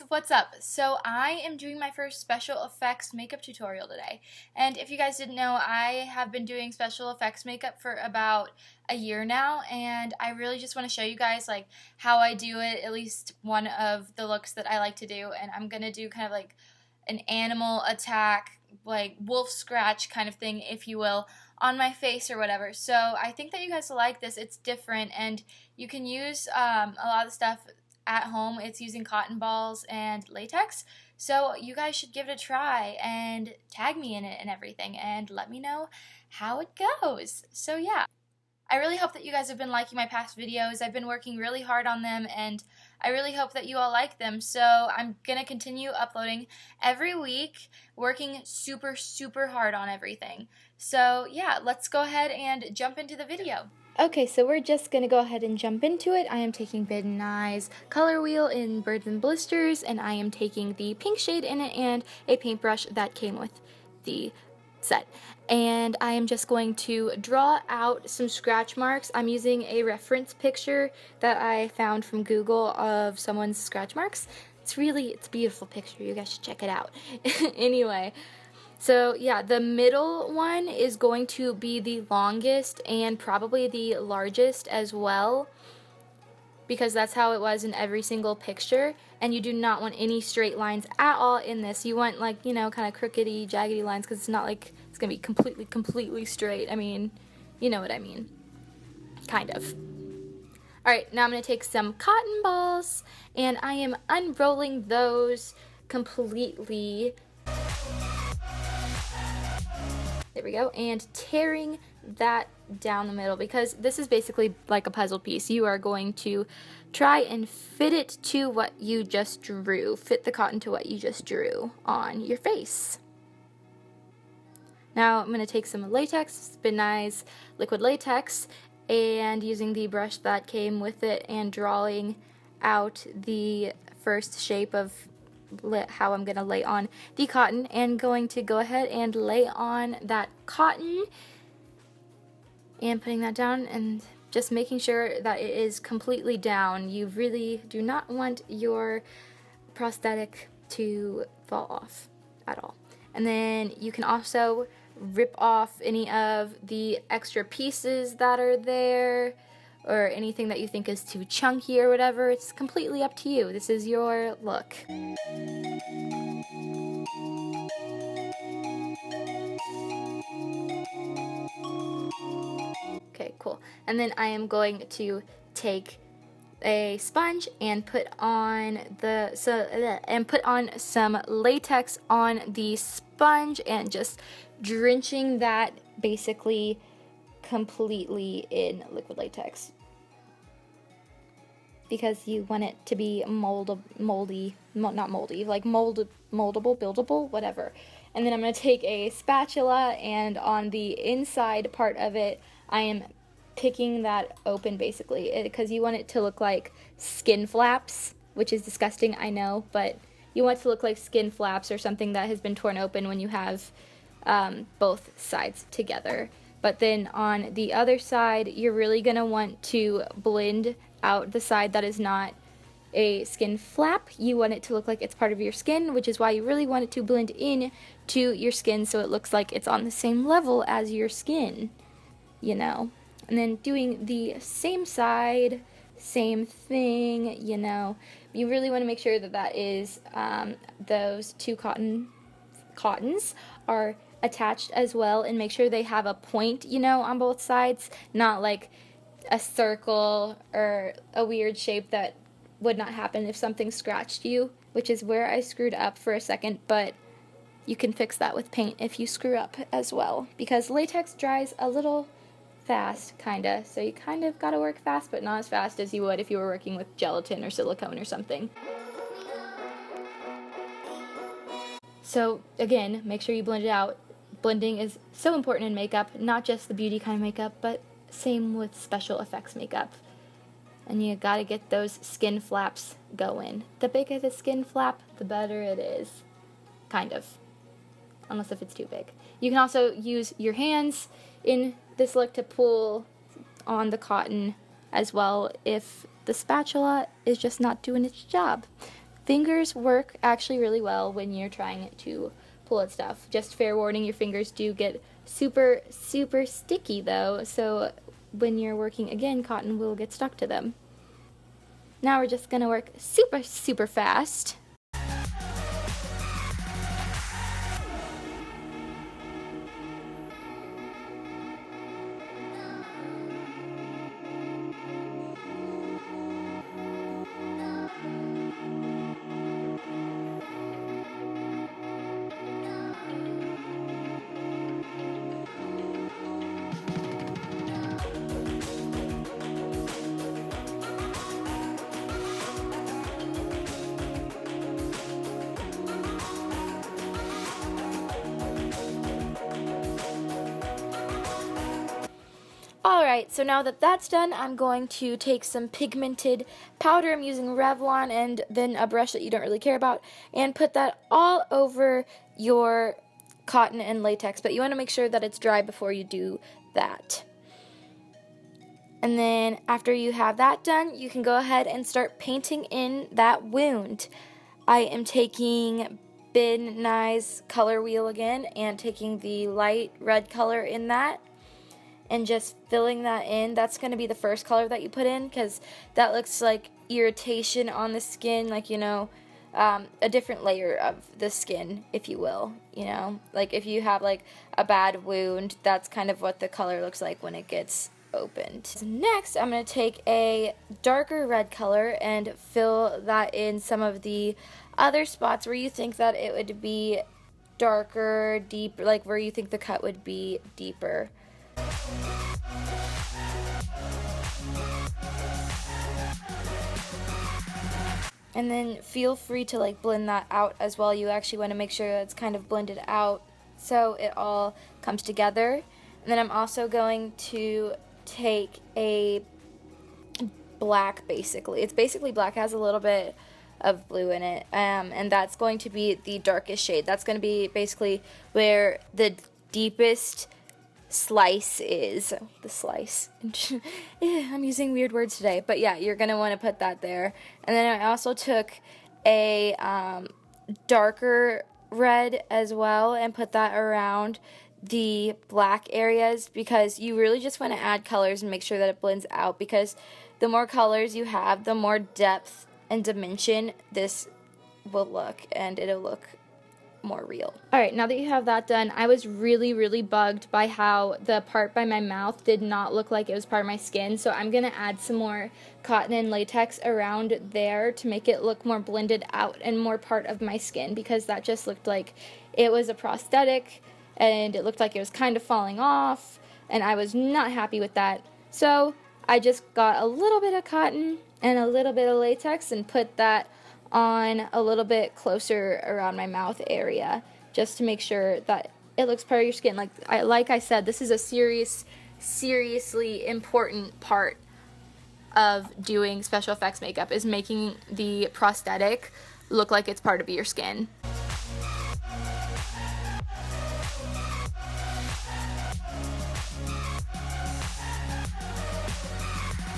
What's up? So I am doing my first special effects makeup tutorial today, and if you guys didn't know, I have been doing special effects makeup for about a year now, and I really just want to show you guys like how I do it, at least one of the looks that I like to do. And I'm gonna do kind of like an animal attack, like wolf scratch kind of thing, if you will, on my face or whatever. So I think that you guys will like this. It's different, and you can use a lot of the stuff at home. It's using cotton balls and latex, so you guys should give it a try and tag me in it and everything and let me know how it goes. So yeah, I really hope that you guys have been liking my past videos. I've been working really hard on them, and I really hope that you all like them. So I'm gonna continue uploading every week, working super hard on everything. So yeah, let's go ahead and jump into the video. Okay, so we're just going to go ahead and jump into it. I am taking Bid & Eye's Color Wheel in Birds and Blisters, and I am taking the pink shade in it and a paintbrush that came with the set. And I am just going to draw out some scratch marks. I'm using a reference picture that I found from Google of someone's scratch marks. It's a beautiful picture. You guys should check it out. Anyway. So yeah, the middle one is going to be the longest and probably the largest as well, because that's how it was in every single picture. And you do not want any straight lines at all in this. You want, like, you know, kind of crookedy, jaggedy lines, because it's not like it's going to be completely straight. I mean, you know what I mean. Kind of. Alright, now I'm going to take some cotton balls, and I am unrolling those completely. There we go, and tearing that down the middle, because this is basically like a puzzle piece. You are going to try and fit it to what you just drew. Fit the cotton to what you just drew on your face. Now I'm going to take some latex, Bid & Eye's liquid latex, and using the brush that came with it and drawing out the first shape of how I'm going to lay on the cotton, and going to go ahead and lay on that cotton and putting that down and just making sure that it is completely down. You really do not want your prosthetic to fall off at all. And then you can also rip off any of the extra pieces that are there, or anything that you think is too chunky or whatever. It's completely up to you. This is your look. Okay, cool. And then I am going to take a sponge and put on some latex on the sponge, and just drenching that basically completely in liquid latex, because you want it to be moldable, buildable, whatever. And then I'm going to take a spatula, and on the inside part of it, I am picking that open basically, because you want it to look like skin flaps, which is disgusting, I know, but you want it to look like skin flaps or something that has been torn open when you have both sides together. But then on the other side, you're really going to want to blend out the side that is not a skin flap. You want it to look like it's part of your skin, which is why you really want it to blend in to your skin, so it looks like it's on the same level as your skin, you know. And then doing the same side, same thing, you know. You really want to make sure that that is, those two cottons are attached as well, and make sure they have a point, you know, on both sides, not like a circle or a weird shape that would not happen if something scratched you, which is where I screwed up for a second. But you can fix that with paint if you screw up as well, because latex dries a little fast, kinda, so you kind of gotta work fast, but not as fast as you would if you were working with gelatin or silicone or something. So again, make sure you blend it out. Blending is so important in makeup, not just the beauty kind of makeup, but Same with special effects makeup. And you gotta get those skin flaps going. The bigger the skin flap, the better it is. Kind of. Unless if it's too big. You can also use your hands in this look to pull on the cotton as well if the spatula is just not doing its job. Fingers work actually really well when you're trying to pull at stuff. Just fair warning, your fingers do get super, super sticky though, so when you're working again, cotton will get stuck to them. Now we're just gonna work super, super fast. Alright, so now that that's done, I'm going to take some pigmented powder. I'm using Revlon and then a brush that you don't really care about, and put that all over your cotton and latex, but you want to make sure that it's dry before you do that. And then after you have that done, you can go ahead and start painting in that wound. I am taking Ben Nye's color wheel again and taking the light red color in that and just filling that in. That's going to be the first color that you put in because that looks like irritation on the skin, like, you know, a different layer of the skin, if you will, you know, like if you have like a bad wound, that's kind of what the color looks like when it gets opened. So next, I'm going to take a darker red color and fill that in some of the other spots where you think that it would be darker, deep, like where you think the cut would be deeper. And then feel free to like blend that out as well. You actually want to make sure that it's kind of blended out so it all comes together. And then I'm also going to take a black, basically. It's basically black, has a little bit of blue in it. And that's going to be the darkest shade. That's going to be basically where the deepest slice is. The slice. I'm using weird words today, but yeah, you're gonna want to put that there. And then I also took a darker red as well and put that around the black areas because you really just want to add colors and make sure that it blends out, because the more colors you have, the more depth and dimension this will look, and it'll look more real. Alright, now that you have that done, I was really bugged by how the part by my mouth did not look like it was part of my skin, so I'm gonna add some more cotton and latex around there to make it look more blended out and more part of my skin, because that just looked like it was a prosthetic and it looked like it was kind of falling off, and I was not happy with that. So I just got a little bit of cotton and a little bit of latex and put that on a little bit closer around my mouth area, just to make sure that it looks part of your skin. Like I said, this is a seriously important part of doing special effects makeup, is making the prosthetic look like it's part of your skin.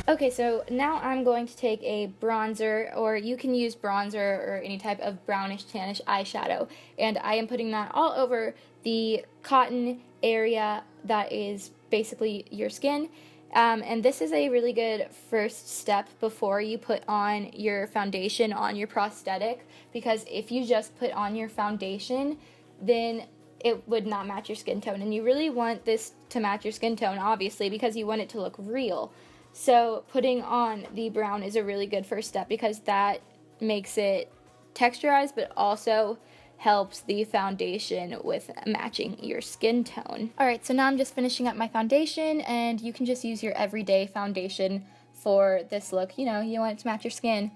Okay, so now I'm going to take a bronzer, or you can use bronzer or any type of brownish tannish eyeshadow, and I am putting that all over the cotton area that is basically your skin. And this is a really good first step before you put on your foundation on your prosthetic, because if you just put on your foundation, then it would not match your skin tone, and you really want this to match your skin tone, obviously, because you want it to look real. So putting on the brown is a really good first step, because that makes it texturized, but also helps the foundation with matching your skin tone. Alright, so now I'm just finishing up my foundation, and you can just use your everyday foundation for this look. You know, you want it to match your skin.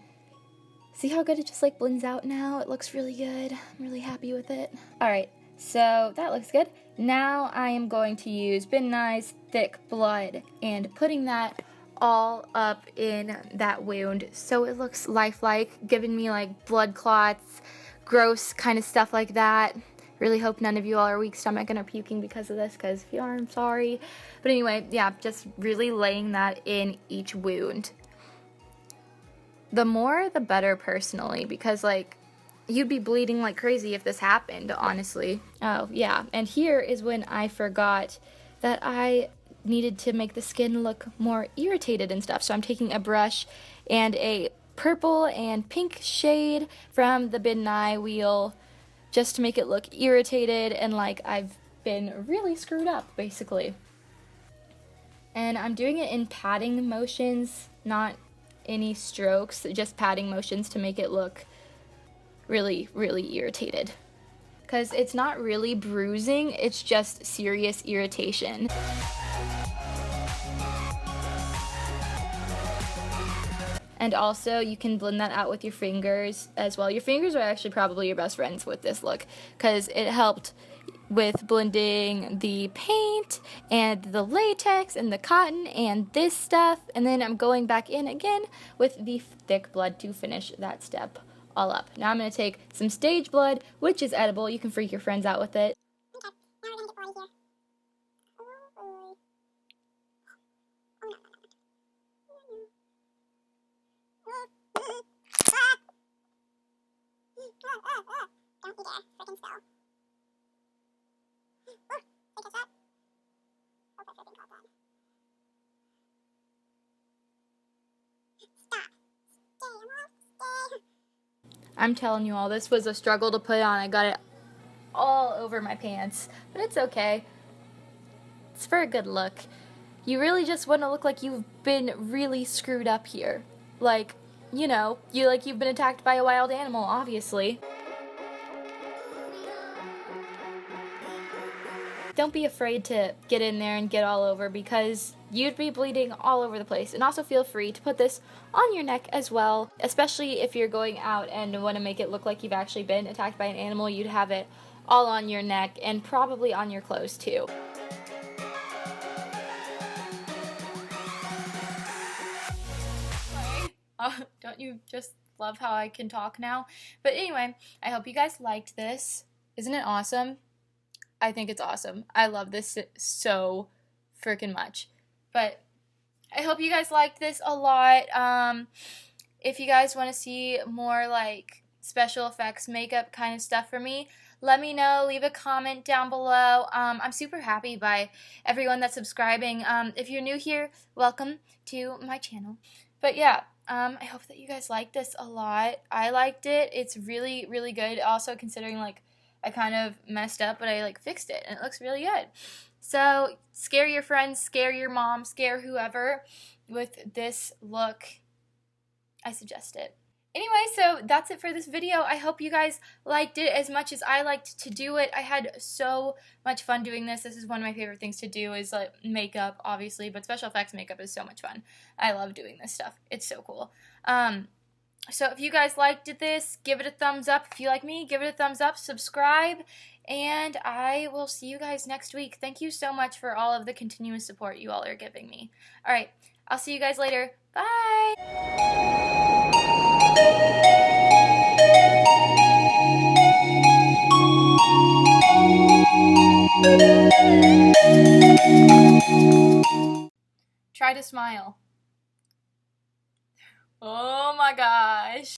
See how good it just like blends out now? It looks really good. I'm really happy with it. Alright, So that looks good. Now I am going to use Ben Nye's Thick Blood and putting that all up in that wound so it looks lifelike, giving me like blood clots, gross kind of stuff like that. Really hope none of you all are weak stomach and are puking because of this, because if you are, I'm sorry. But anyway, yeah, just really laying that in each wound. The more, the better personally, because like, you'd be bleeding like crazy if this happened, honestly. Oh, yeah, and here is when I forgot that I needed to make the skin look more irritated and stuff. So I'm taking a brush and a purple and pink shade from the Ben Nye wheel just to make it look irritated and like I've been really screwed up, basically. And I'm doing it in patting motions, not any strokes, just patting motions to make it look really, really irritated. Because it's not really bruising, it's just serious irritation. And also, you can blend that out with your fingers as well. Your fingers are actually probably your best friends with this look, because it helped with blending the paint and the latex and the cotton and this stuff. And then I'm going back in again with the Thick Blood to finish that step all up. Now I'm going to take some Stage Blood, which is edible. You can freak your friends out with it. Okay, now we're gonna get bloody here. Oh, don't you dare, freaking spell. Take us up. Hope I freaking caught that. Stop. Stay, stay. I'm telling you all, this was a struggle to put on. I got it all over my pants, but it's okay. It's for a good look. You really just want to look like you've been really screwed up here. Like, you know, you've been attacked by a wild animal, obviously. Don't be afraid to get in there and get all over, because you'd be bleeding all over the place. And also feel free to put this on your neck as well, especially if you're going out and want to make it look like you've actually been attacked by an animal. You'd have it all on your neck and probably on your clothes too. Don't you just love how I can talk now? But anyway, I hope you guys liked this. Isn't it awesome? I think it's awesome. I love this so freaking much. But I hope you guys liked this a lot. If you guys want to see more like special effects makeup kind of stuff for me, let me know. Leave a comment down below. I'm super happy by everyone that's subscribing. If you're new here, welcome to my channel. But yeah, I hope that you guys liked this a lot. I liked it. It's really, really good. Also, considering like I kind of messed up, but I like fixed it and it looks really good. So scare your friends, scare your mom, scare whoever with this look. I suggest it. Anyway, so that's it for this video. I hope you guys liked it as much as I liked to do it. I had so much fun doing this. This is one of my favorite things to do, is like makeup, obviously, but special effects makeup is so much fun. I love doing this stuff. It's so cool. So if you guys liked this, give it a thumbs up. If you like me, give it a thumbs up, subscribe, and I will see you guys next week. Thank you so much for all of the continuous support you all are giving me. All right, I'll see you guys later. Bye! Try to smile. Oh my gosh.